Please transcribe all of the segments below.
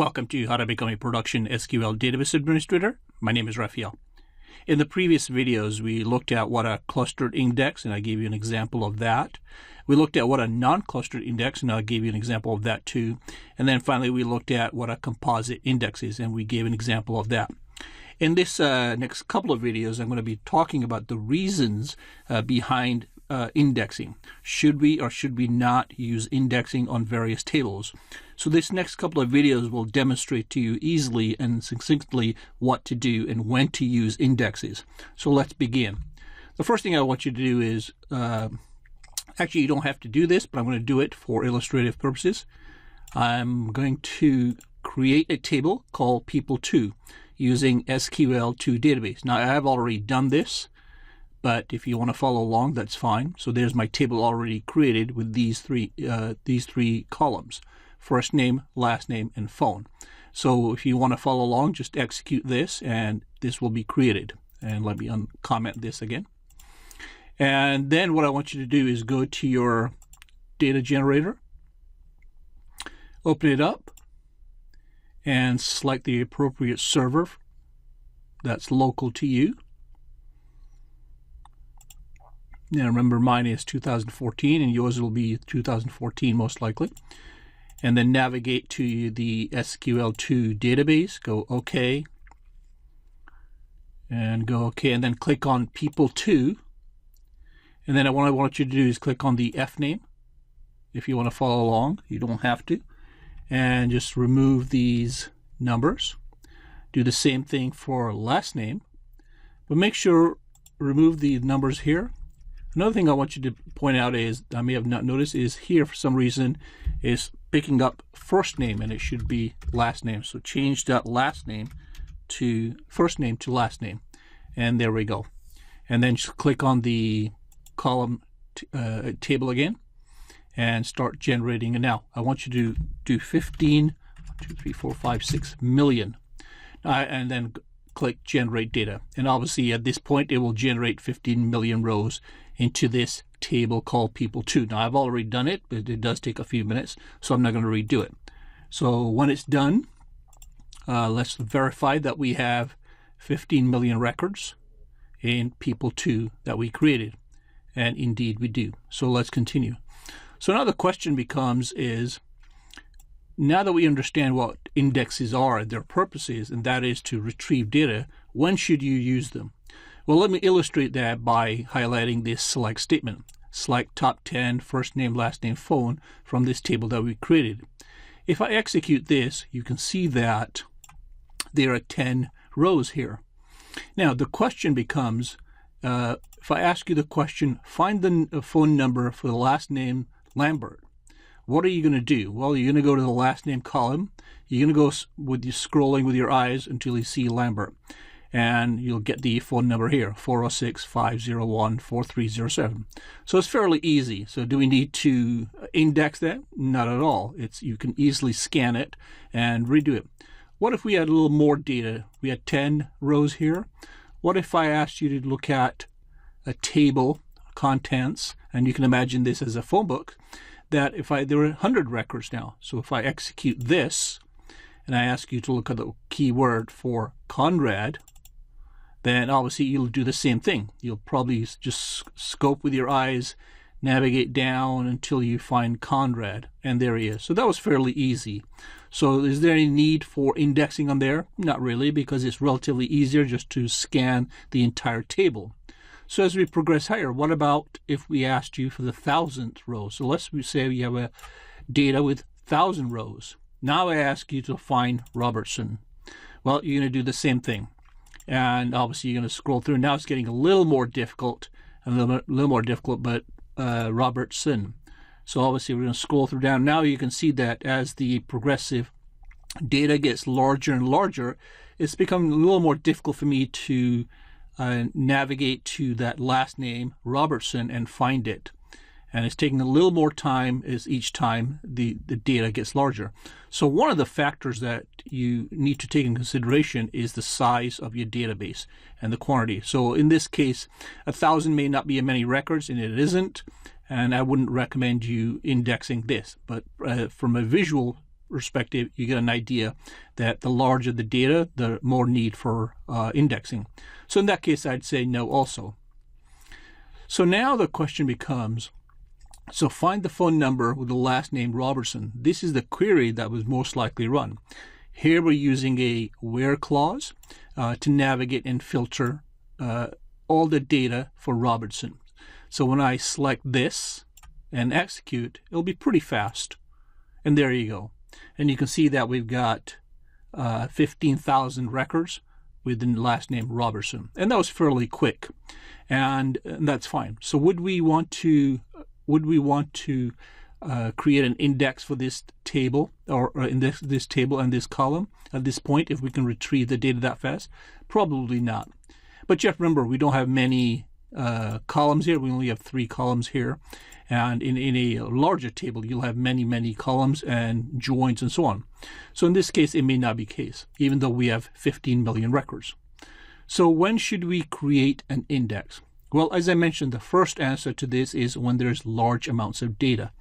Welcome to How to Become a Production SQL Database Administrator. My name is Raphael. In the previous videos, we looked at what a clustered index, and I gave you an example of that. We looked at what a non-clustered index, and I gave you an example of that too. And then finally, we looked at what a composite index is, and we gave an example of that. In this next couple of videos, I'm going to be talking about the reasons behind indexing. Should we or should we not use indexing on various tables? So this next couple of videos will demonstrate to you easily and succinctly what to do and when to use indexes. So let's begin. The first thing I want you to do is, actually you don't have to do this, but I'm going to do it for illustrative purposes. I'm going to create a table called People2 using SQL2 database. Now I have already done this, but if you want to follow along, that's fine. So there's my table already created with these three columns: first name, last name, and phone. So if you want to follow along, just execute this and this will be created. And let me uncomment this again. And then what I want you to do is go to your data generator, open it up, and select the appropriate server that's local to you. Now remember, mine is 2014 and yours will be 2014 most likely. And then navigate to the SQL2 database, go OK, and go OK, and then click on People2. And then what I want you to do is click on the F name if you want to follow along. You don't have to. And just remove these numbers. Do the same thing for last name, but make sure remove the numbers here. Another thing I want you to point out is, I may have not noticed, is here for some reason is picking up first name and it should be last name. So change that last name to first name to last name. And there we go. And then just click on the column table again and start generating it. Now I want you to do 15, 2, 3, 4, 5, 6 million. And then click generate data. And obviously at this point it will generate 15 million rows into this table called People2. Now I've already done it, but it does take a few minutes, so I'm not going to redo it. So when it's done, let's verify that we have 15 million records in People2 that we created. And indeed we do. So let's continue. So now the question becomes is, now that we understand what indexes are and their purposes, and that is to retrieve data, when should you use them? Well, let me illustrate that by highlighting this select statement. Select top 10 first name, last name, phone from this table that we created. If I execute this, you can see that there are 10 rows here. Now the question becomes, if I ask you the question, find the phone number for the last name Lambert, what are you going to do? Well, you're going to go to the last name column. You're going to go with you scrolling with your eyes until you see Lambert. And you'll get the phone number here, 406-501-4307. So it's fairly easy. So do we need to index that? Not at all. You can easily scan it and redo it. What if we had a little more data? We had 10 rows here. What if I asked you to look at a table, contents, and you can imagine this as a phone book, that there were 100 records now. So if I execute this, and I ask you to look at the keyword for Conrad, then obviously you'll do the same thing. You'll probably just scope with your eyes, navigate down until you find Conrad, and there he is. So that was fairly easy. So is there any need for indexing on there? Not really, because it's relatively easier just to scan the entire table. So as we progress higher, what about if we asked you for the 1,000th row? So let's say we have a data with 1,000 rows. Now I ask you to find Robertson. Well, you're going to do the same thing. And obviously you're going to scroll through. Now it's getting a little more difficult, but Robertson. So obviously we're going to scroll through down. Now you can see that as the progressive data gets larger and larger, it's becoming a little more difficult for me to navigate to that last name, Robertson, and find it. And it's taking a little more time as each time the data gets larger. So one of the factors that you need to take in consideration is the size of your database and the quantity. So in this case, 1,000 may not be many records, and it isn't. And I wouldn't recommend you indexing this. But from a visual perspective, you get an idea that the larger the data, the more need for indexing. So in that case, I'd say no also. So now the question becomes, so find the phone number with the last name Robertson. This is the query that was most likely run. Here we're using a where clause to navigate and filter all the data for Robertson. So when I select this and execute, it'll be pretty fast. And there you go. And you can see that we've got 15,000 records with the last name Robertson. And that was fairly quick. And that's fine. So would we want to create an index for this table, or in this table and this column at this point, if we can retrieve the data that fast? Probably not. But you have to remember, we don't have many columns here. We only have 3 columns here. And in a larger table, you'll have many columns and joins and so on. So in this case, it may not be the case, even though we have 15 million records. So when should we create an index? Well, as I mentioned, the first answer to this is when there's large amounts of data.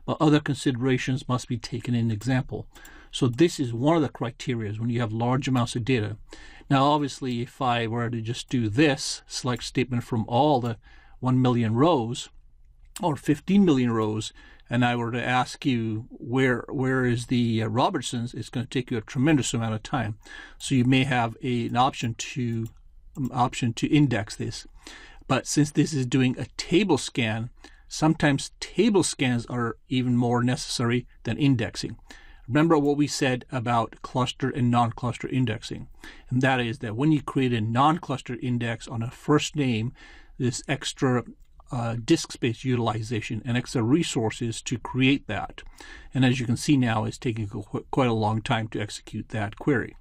But other considerations must be taken in example. So this is one of the criteria when you have large amounts of data. Now, obviously, if I were to just do this select statement from all the 1 million rows or 15 million rows, and I were to ask you where is the Robertsons, it's going to take you a tremendous amount of time. So you may have an option to index this. But since this is doing a table scan, sometimes table scans are even more necessary than indexing. Remember what we said about cluster and non-cluster indexing, and that is that when you create a non-cluster index on a first name, this extra disk space utilization and extra resources to create that. And as you can see now, it's taking quite a long time to execute that query.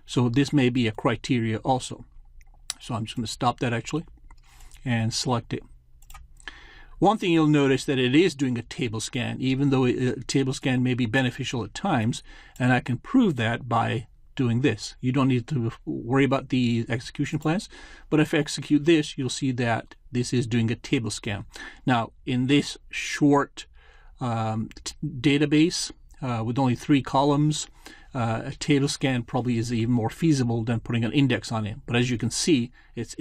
So this may be a criteria also. So I'm just going to stop that actually and select it. One thing you'll notice that it is doing a table scan, even though a table scan may be beneficial at times, and I can prove that by doing this. You don't need to worry about the execution plans, but if I execute this, you'll see that this is doing a table scan. Now, in this short database with only 3 columns, a table scan probably is even more feasible than putting an index on it. But as you can see, it's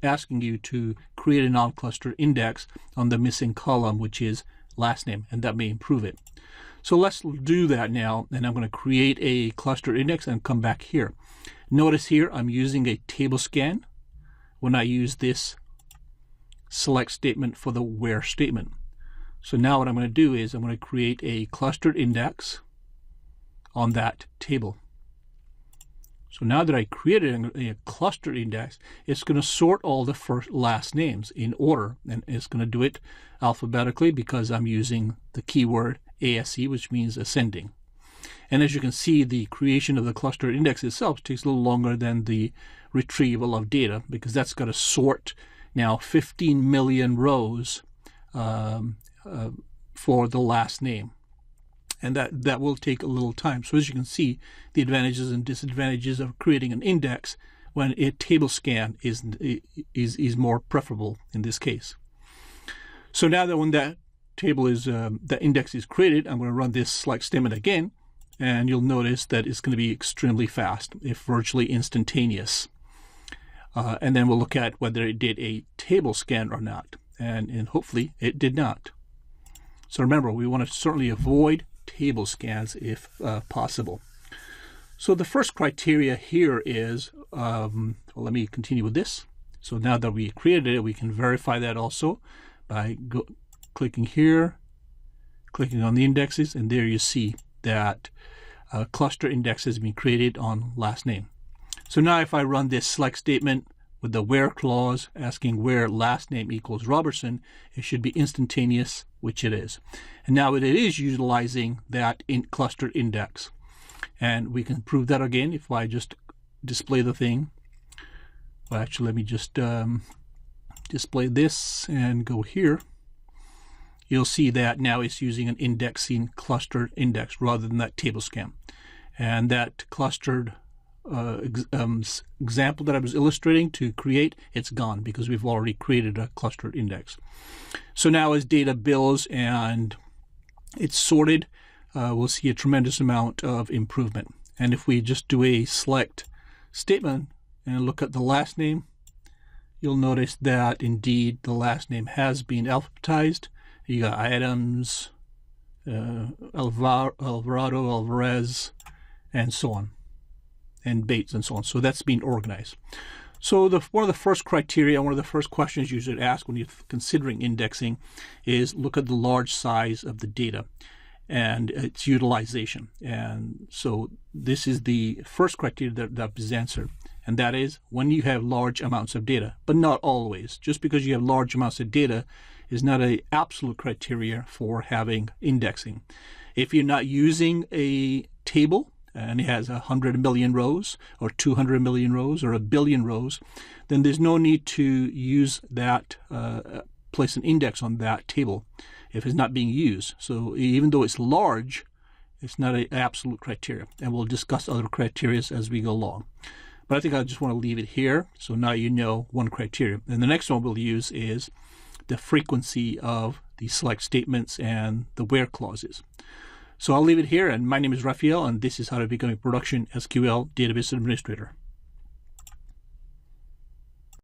asking you to create a non-cluster index on the missing column, which is last name, and that may improve it. So let's do that now, and I'm going to create a cluster index and come back here. Notice here I'm using a table scan when I use this select statement for the where statement. So now what I'm going to do is I'm going to create a clustered index on that table. So now that I created a cluster index, it's going to sort all the first last names in order, and it's going to do it alphabetically because I'm using the keyword ASC, which means ascending. And as you can see, the creation of the cluster index itself takes a little longer than the retrieval of data, because that's got to sort now 15 million rows for the last name. And that will take a little time. So as you can see, the advantages and disadvantages of creating an index when a table scan is more preferable in this case. So now that when that table is the index is created, I'm going to run this select statement again, and you'll notice that it's going to be extremely fast, if virtually instantaneous. And then we'll look at whether it did a table scan or not, and hopefully it did not. So remember, we want to certainly avoid table scans if possible. So the first criteria here is, well, let me continue with this. So now that we created it, we can verify that also by clicking here, clicking on the indexes, and there you see that a cluster index has been created on last name. So now if I run this select statement with the where clause asking where last name equals Robertson, it should be instantaneous, which it is. And now it is utilizing that cluster index. And we can prove that again if I just display the thing. Well, actually, let me just display this and go here. You'll see that now it's using an indexing clustered index rather than that table scan. And that clustered example that I was illustrating to create, it's gone because we've already created a clustered index. So now as data builds and it's sorted, we'll see a tremendous amount of improvement. And if we just do a select statement and look at the last name, you'll notice that indeed the last name has been alphabetized. You got Adams, Alvarado, Alvarez, and so on, and Bates, and so on. So that's been organized. So one of the first criteria, one of the first questions you should ask when you're considering indexing is look at the large size of the data and its utilization. And so this is the first criteria that is answered, and that is when you have large amounts of data, but not always. Just because you have large amounts of data is not an absolute criteria for having indexing. If you're not using a table and it has 100 million rows or 200 million rows or 1 billion rows, then there's no need to use that, place an index on that table if it's not being used. So even though it's large, it's not an absolute criteria. And we'll discuss other criteria as we go along. But I think I just want to leave it here. So now you know one criteria. And the next one we'll use is the frequency of the select statements and the where clauses. So I'll leave it here, and my name is Raphael, and this is how to become a production SQL database administrator.